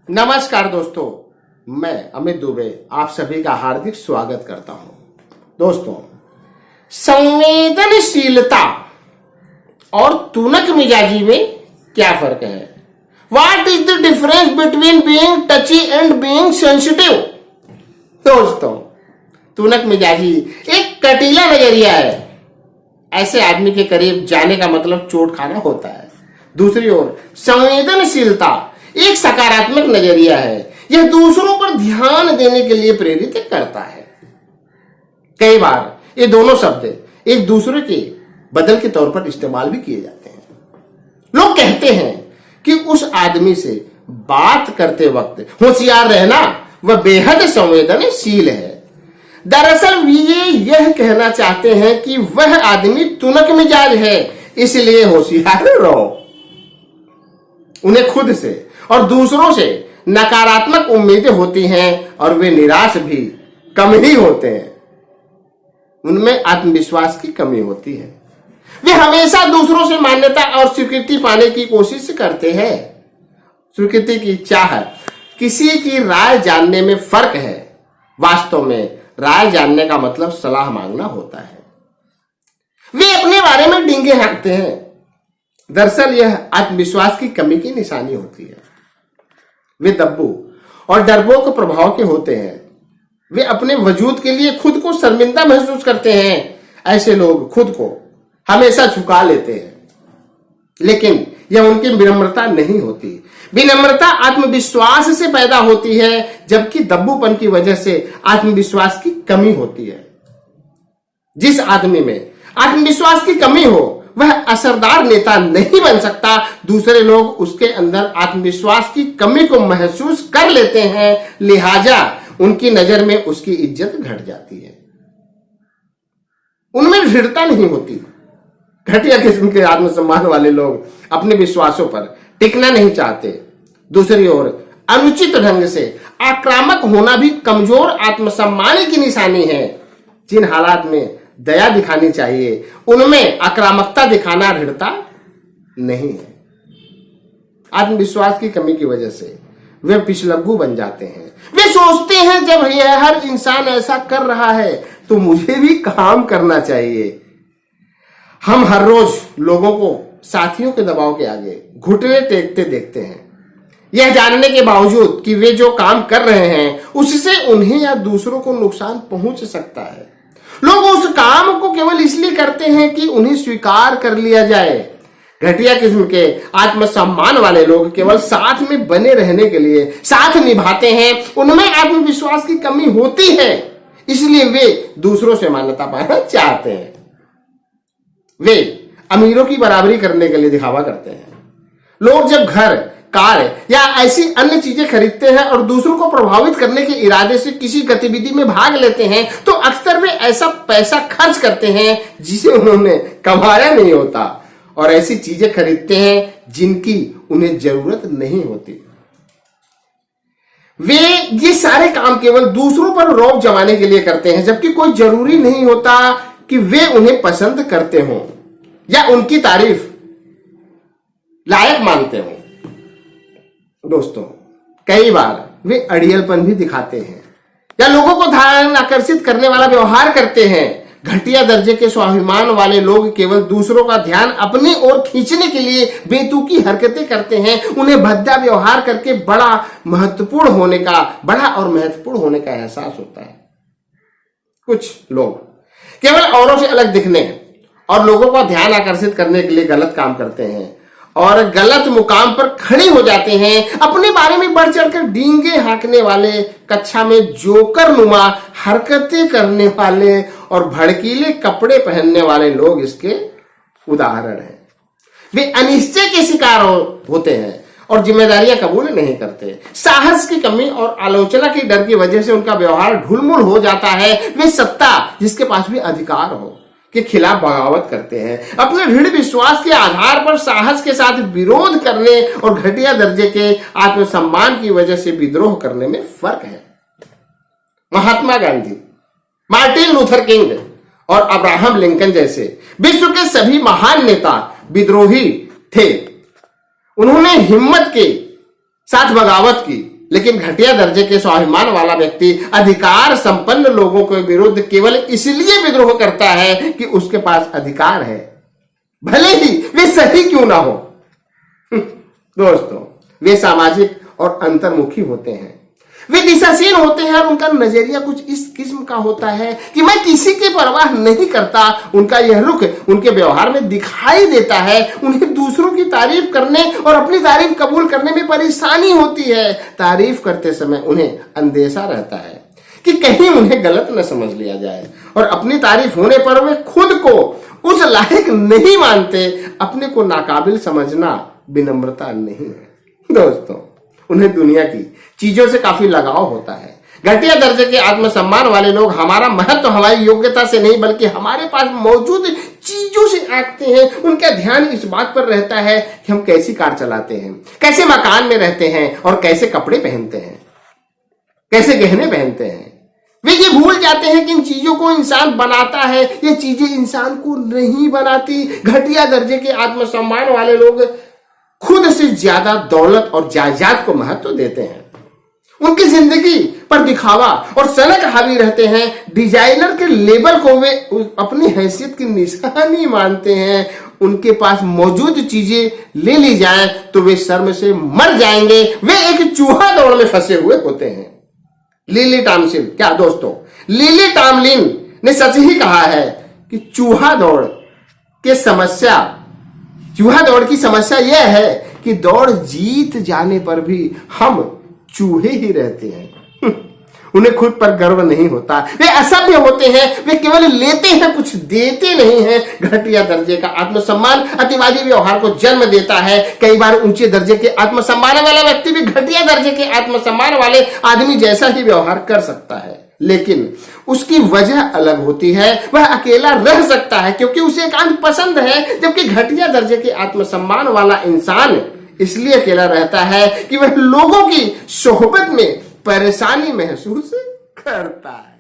नमस्कार दोस्तों, मैं अमित दुबे आप सभी का हार्दिक स्वागत करता हूं। दोस्तों, संवेदनशीलता और तुनक मिजाजी में क्या फर्क है? What is the difference between being touchy and being sensitive? दोस्तों, तुनक मिजाजी एक कटीला नजरिया है। ऐसे आदमी के करीब जाने का मतलब चोट खाना होता है। दूसरी ओर संवेदनशीलता एक सकारात्मक नजरिया है। यह दूसरों पर ध्यान देने के लिए प्रेरित करता है। कई बार ये दोनों शब्द एक दूसरे के बदल के तौर पर इस्तेमाल भी किए जाते हैं। लोग कहते हैं कि उस आदमी से बात करते वक्त होशियार रहना, वह बेहद संवेदनशील है। दरअसल ये यह कहना चाहते हैं कि वह आदमी तुनक मिजाज है, इसलिए होशियार रहो। उन्हें खुद से और दूसरों से नकारात्मक उम्मीदें होती हैं और वे निराश भी कम ही होते हैं। उनमें आत्मविश्वास की कमी होती है। वे हमेशा दूसरों से मान्यता और स्वीकृति पाने की कोशिश करते हैं। स्वीकृति की चाह, किसी की राय जानने में फर्क है। वास्तव में राय जानने का मतलब सलाह मांगना होता है। वे अपने बारे में डींगे हाँकते हैं। दरअसल यह आत्मविश्वास की कमी की निशानी होती है। वे दब्बू और डरपोक प्रभाव के होते हैं। वे अपने वजूद के लिए खुद को शर्मिंदा महसूस करते हैं। ऐसे लोग खुद को हमेशा झुका लेते हैं, लेकिन यह उनकी विनम्रता नहीं होती। विनम्रता आत्मविश्वास से पैदा होती है, जबकि दब्बूपन की वजह से आत्मविश्वास की कमी होती है। जिस आदमी में आत्मविश्वास की कमी हो वह असरदार नेता नहीं बन सकता। दूसरे लोग उसके अंदर आत्मविश्वास की कमी को महसूस कर लेते हैं, लिहाजा उनकी नजर में उसकी इज्जत घट जाती है। उनमें दृढ़ता नहीं होती। घटिया किस्म के आत्मसम्मान वाले लोग अपने विश्वासों पर टिकना नहीं चाहते। दूसरी ओर अनुचित ढंग से आक्रामक होना भी कमजोर आत्मसम्मान की निशानी है। जिन हालात में दया दिखानी चाहिए उनमें आक्रामकता दिखाना दृढ़ता नहीं है। आत्मविश्वास की कमी की वजह से वे पिछलग्गू बन जाते हैं। वे सोचते हैं जब यह हर इंसान ऐसा कर रहा है तो मुझे भी काम करना चाहिए। हम हर रोज लोगों को साथियों के दबाव के आगे घुटने टेकते देखते हैं, यह जानने के बावजूद कि वे जो काम कर रहे हैं उससे उन्हें या दूसरों को नुकसान पहुंच सकता है। लोग उस काम को केवल इसलिए करते हैं कि उन्हें स्वीकार कर लिया जाए। घटिया किस्म के आत्मसम्मान वाले लोग केवल साथ में बने रहने के लिए साथ निभाते हैं। उनमें आत्मविश्वास की कमी होती है, इसलिए वे दूसरों से मान्यता पाना चाहते हैं। वे अमीरों की बराबरी करने के लिए दिखावा करते हैं। लोग जब घर, कार या ऐसी अन्य चीजें खरीदते हैं और दूसरों को प्रभावित करने के इरादे से किसी गतिविधि में भाग लेते हैं तो अक्सर वे ऐसा पैसा खर्च करते हैं जिसे उन्होंने कमाया नहीं होता, और ऐसी चीजें खरीदते हैं जिनकी उन्हें जरूरत नहीं होती। वे ये सारे काम केवल दूसरों पर रौब जमाने के लिए करते हैं, जबकि कोई जरूरी नहीं होता कि वे उन्हें पसंद करते हों या उनकी तारीफ लायक मानते हों। दोस्तों, कई बार वे अड़ियलपन भी दिखाते हैं या लोगों को ध्यान आकर्षित करने वाला व्यवहार करते हैं। घटिया दर्जे के स्वाभिमान वाले लोग केवल दूसरों का ध्यान अपनी ओर खींचने के लिए बेतुकी हरकतें करते हैं। उन्हें भद्दा व्यवहार करके बड़ा और महत्वपूर्ण होने का एहसास होता है। कुछ लोग केवल औरों से अलग दिखने और लोगों का ध्यान आकर्षित करने के लिए गलत काम करते हैं और गलत मुकाम पर खड़े हो जाते हैं। अपने बारे में बढ़ चढ़कर डींगे हाँकने वाले, कक्षा में जोकर नुमा हरकतें करने वाले और भड़कीले कपड़े पहनने वाले लोग इसके उदाहरण हैं। वे अनिश्चय के शिकार होते हैं और जिम्मेदारियां कबूल नहीं करते। साहस की कमी और आलोचना के डर की वजह से उनका व्यवहार ढुलमुल हो जाता है। वे सत्ता, जिसके पास भी अधिकार हो, के खिलाफ बगावत करते हैं। अपने दृढ़ विश्वास के आधार पर साहस के साथ विरोध करने और घटिया दर्जे के आत्मसम्मान की वजह से विद्रोह करने में फर्क है। Mahatma Gandhi, Martin Luther king और अब्राहम लिंकन जैसे विश्व के सभी महान नेता विद्रोही थे। उन्होंने हिम्मत के साथ बगावत की लेकिन घटिया दर्जे के स्वाभिमान वाला व्यक्ति अधिकार संपन्न लोगों के विरुद्ध केवल इसलिए विद्रोह करता है कि उसके पास अधिकार है, भले ही वे सही क्यों ना हो। दोस्तों, वे सामाजिक और अंतर्मुखी होते हैं, वे दिशाहीन होते हैं और उनका नजरिया कुछ इस किस्म का होता है कि मैं किसी की परवाह नहीं करता। उनका यह रुख उनके व्यवहार में दिखाई देता है। उन्हें दूसरों की तारीफ करने और अपनी तारीफ कबूल करने में परेशानी होती है। तारीफ करते समय उन्हें अंदेशा रहता है कि कहीं उन्हें गलत न समझ लिया जाए, और अपनी तारीफ होने पर वे खुद को उस लायक नहीं मानते। अपने को नाकाबिल समझना विनम्रता नहीं है। दोस्तों, उन्हें दुनिया की चीजों से काफी लगाव होता है। घटिया दर्जे के आत्मसम्मान वाले लोग हमारा महत्व हमारी योग्यता से नहीं बल्कि हमारे पास मौजूद चीजों से आंकते हैं। उनका ध्यान इस बात पर रहता है कि हम कैसी कार चलाते हैं, कैसे मकान में रहते हैं और कैसे कपड़े पहनते हैं, कैसे गहने पहनते हैं। वे ये भूल जाते हैं कि इन चीजों को इंसान बनाता है, ये चीजें इंसान को नहीं बनाती। घटिया दर्जे के आत्मसम्मान वाले लोग खुद से ज्यादा दौलत और जायदाद को महत्व देते हैं। उनकी जिंदगी पर दिखावा और सनक हावी रहते हैं। डिजाइनर के लेबल को वे अपनी हैसियत की निशानी मानते हैं। उनके पास मौजूद चीजें ले ली जाएं तो वे शर्म से मर जाएंगे। वे एक चूहा दौड़ में फंसे हुए होते हैं। लिली टॉमसिन, क्या दोस्तों, लिली टॉमलिन ने सच ही कहा है कि चूहा दौड़ की समस्या यह है कि दौड़ जीत जाने पर भी हम चूहे ही रहते हैं। उन्हें खुद पर गर्व नहीं होता, वे असभ्य होते हैं, वे केवल लेते हैं, कुछ देते नहीं हैं। घटिया दर्जे का आत्मसम्मान अतिवादी व्यवहार को जन्म देता है। कई बार ऊंचे दर्जे के आत्मसम्मान वाला व्यक्ति भी घटिया दर्जे के आत्मसम्मान वाले आदमी जैसा ही व्यवहार कर सकता है, लेकिन उसकी वजह अलग होती है। वह अकेला रह सकता है क्योंकि उसे एकांत पसंद है, जबकि घटिया दर्जे के आत्मसम्मान वाला इंसान इसलिए अकेला रहता है कि वह लोगों की सोहबत में परेशानी महसूस करता है।